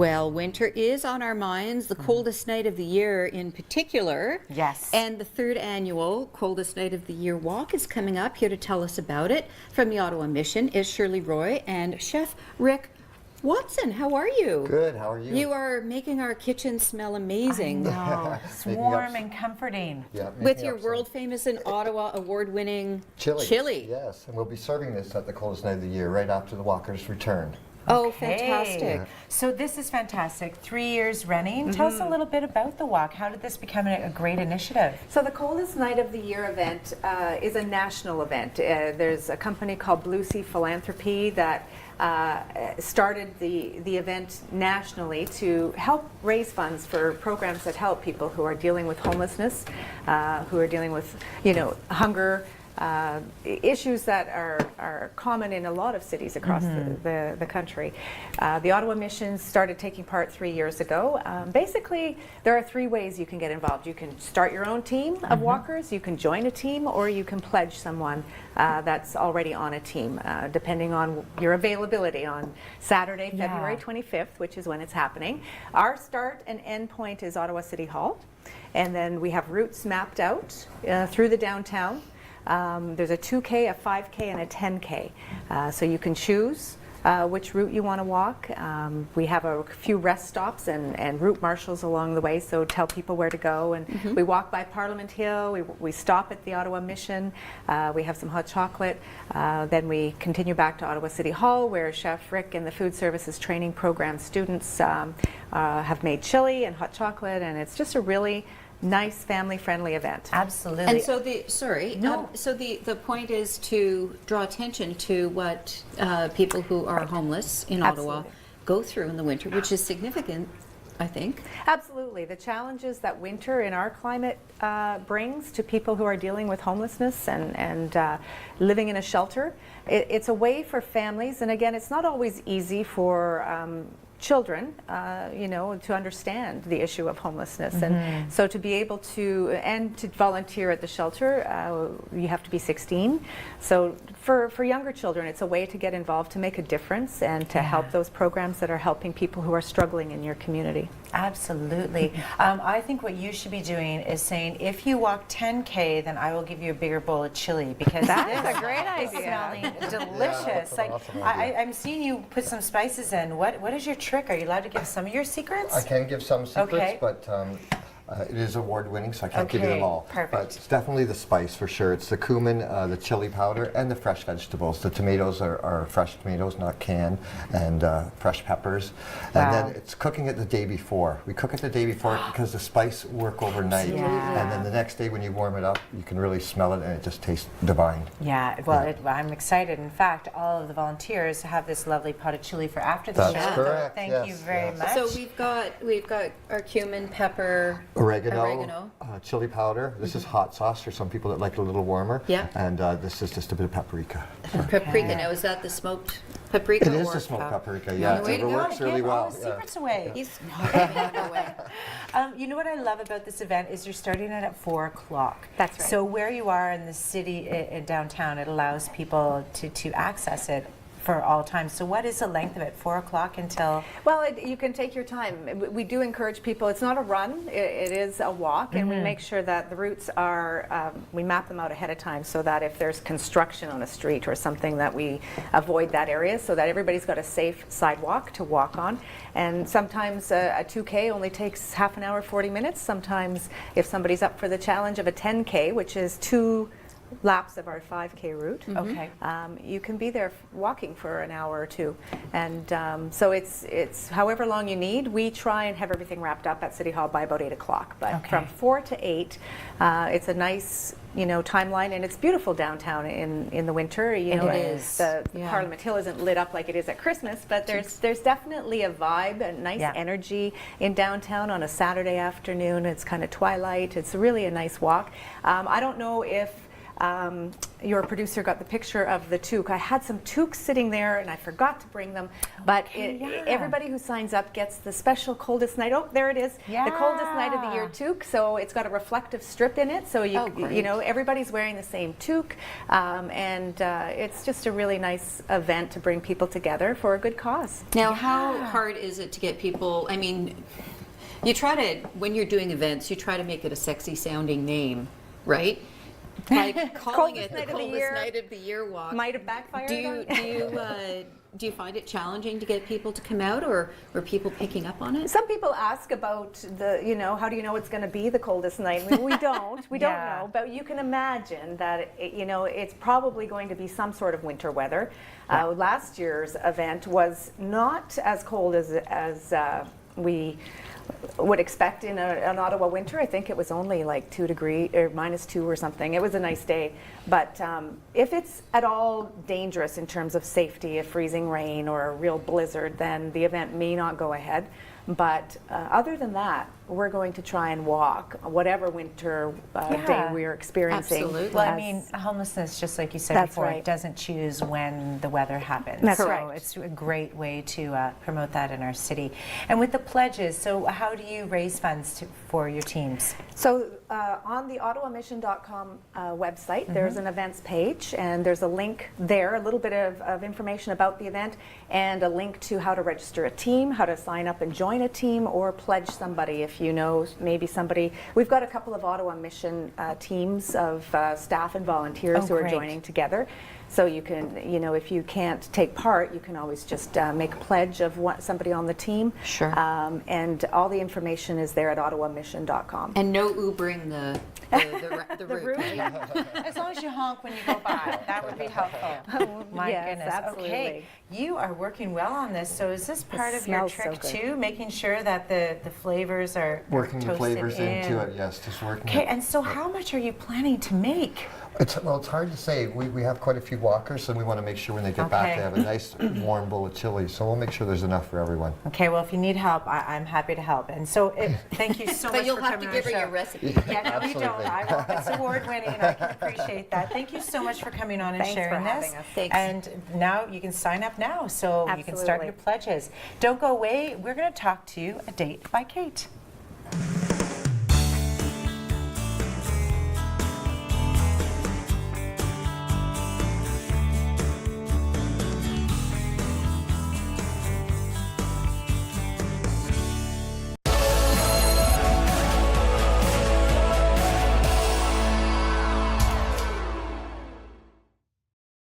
Well, winter is on our minds, the coldest night of the year in particular. Yes. And the third annual Coldest Night of the Year walk is coming up. Here to tell us about it from the Ottawa Mission is Shirley Roy and Chef Rick Watson. How are you? Good, how are you? You are making our kitchen smell amazing. No, it's warm and comforting. Yeah, With your world famous in Ottawa award-winning chili. Yes, and we'll be serving this at the coldest night of the year right after the walkers return. Oh, Okay. fantastic. So this is fantastic. 3 years running. Tell us a little bit about the walk. How did this become a great initiative? So the Coldest Night of the Year event is a national event. There's a company called Blue Sea Philanthropy that started the event nationally to help raise funds for programs that help people who are dealing with homelessness, who are dealing with, hunger, issues that are common in a lot of cities across the country. The Ottawa Mission started taking part 3 years ago. Basically, there are 3 ways you can get involved. You can start your own team of walkers, you can join a team, or you can pledge someone that's already on a team, depending on your availability on Saturday, February 25th, which is when it's happening. Our start and end point is Ottawa City Hall, and then we have routes mapped out through the downtown. There's a 2K, a 5K, and a 10K. So you can choose which route you want to walk. We have a few rest stops and route marshals along the way, so tell people where to go. And we walk by Parliament Hill, we stop at the Ottawa Mission, we have some hot chocolate, then we continue back to Ottawa City Hall, where Chef Rick and the Food Services Training Program students have made chili and hot chocolate, and it's just a really nice family-friendly event. Absolutely. And so the point is to draw attention to what people who are homeless in Ottawa go through in the winter, which is significant, I think. Absolutely. The challenges that winter in our climate brings to people who are dealing with homelessness and living in a shelter. It's a way for families, and again, it's not always easy for children, to understand the issue of homelessness. And so to be able to volunteer at the shelter, you have to be 16. So for younger children, it's a way to get involved, to make a difference, and to help those programs that are helping people who are struggling in your community. Absolutely. I think what you should be doing is saying, if you walk 10K, then I will give you a bigger bowl of chili, because That's a great it's idea. smelling delicious. that's an awesome idea. I'm seeing you put some spices in. What is your trick? Are you allowed to give some of your secrets? I can give some secrets, Okay. but it is award-winning, so I can't give you them Okay, all. perfect. But it's definitely the spice for sure. It's the cumin, the chili powder, and the fresh vegetables. The tomatoes are fresh tomatoes, not canned, and fresh peppers. And then it's cooking it the day before. We cook it the day before because the spice work overnight. Yeah. And then the next day when you warm it up, you can really smell it, and it just tastes divine. Yeah, well, I'm excited. In fact, all of the volunteers have this lovely pot of chili for after the That's show. correct, Thank you yes, very yes. much. So we've got our cumin, pepper, Oregano. Chili powder. This is hot sauce for some people that like it a little warmer. Yeah. And this is just a bit of paprika. paprika. Now, is that the smoked paprika? It is or the smoked paprika, No, yeah. way It to go. works really Give all well. the secrets away. He's not giving it away. You know what I love about this event is you're starting it at 4 o'clock. That's right. So where you are in the city, in downtown, it allows people to access it for all times. So what is the length of it? 4 o'clock until? Well, you can take your time. We do encourage people. It's not a run. It is a walk, and we make sure that the routes are, we map them out ahead of time so that if there's construction on a street or something, that we avoid that area so that everybody's got a safe sidewalk to walk on. And sometimes a 2K only takes half an hour, 40 minutes. Sometimes if somebody's up for the challenge of a 10K, which is 2 laps of our 5K route. Okay. You can be there walking for an hour or 2, and so it's however long you need. We try and have everything wrapped up at City Hall by about 8 o'clock, but from 4 to 8, it's a nice timeline, and it's beautiful downtown in the winter. It is. The Parliament Hill isn't lit up like it is at Christmas, but there's definitely a vibe, a nice energy in downtown on a Saturday afternoon. It's kind of twilight. It's really a nice walk. I don't know if your producer got the picture of the toque. I had some toques sitting there and I forgot to bring them, but everybody who signs up gets the special Coldest Night. Oh, there it is. The Coldest Night of the Year toque. So it's got a reflective strip in it, so you know, everybody's wearing the same toque, and it's just a really nice event to bring people together for a good cause. Now, how hard is it to get people, I mean, you try to, when you're doing events, you try to make it a sexy sounding name, right? Like calling it the Coldest Night of the Year walk. Might have backfired. Do you find it challenging to get people to come out, or are people picking up on it? Some people ask about the, you know, how do you know it's going to be the coldest night? I mean, we don't know, but you can imagine that, you know, it's probably going to be some sort of winter weather. Last year's event was not as cold as we would expect in an Ottawa winter. I think it was only like 2 degrees or -2 or something. It was a nice day. But if it's at all dangerous in terms of safety, a freezing rain or a real blizzard, then the event may not go ahead. But other than that, we're going to try and walk whatever winter day we're experiencing. Absolutely. Well, I mean, homelessness, just like you said before, it doesn't choose when the weather happens. That's so right. it's a great way to promote that in our city. And with the pledges, so how do you raise funds for your teams? So on the OttawaMission.com website, there's an events page, and there's a link there, a little bit of information about the event, and a link to how to register a team, how to sign up and join a team, or pledge somebody if you know maybe somebody. We've got a couple of Ottawa Mission teams of staff and volunteers who are joining together. So you can, you know, if you can't take part, you can always just make a pledge of somebody on the team. Sure. And all the information is there at OttawaMission.com. And no Ubering the route, right? As long as you honk when you go by, that would be helpful. My goodness. Absolutely. Okay, you are working well on this. So is this part of your smells so trick good. too, making sure that the flavors are Working the toasted flavors in? into it, yes, just working Okay, it. and so how much are you planning to make? It's hard to say. We have quite a few walkers, and we want to make sure when they get back they have a nice warm bowl of chili. So we'll make sure there's enough for everyone. Okay, well, if you need help, I'm happy to help. And so, thank you so much But you'll for have coming to give on her the your show. recipe. Yeah, no, you don't. It's award-winning, and I can appreciate that. Thank you so much for coming on and Thanks for sharing this. having us. Thanks. And now you can sign up now, so you can start Absolutely. your pledges. Don't go away. We're going to talk to you a date by Kate.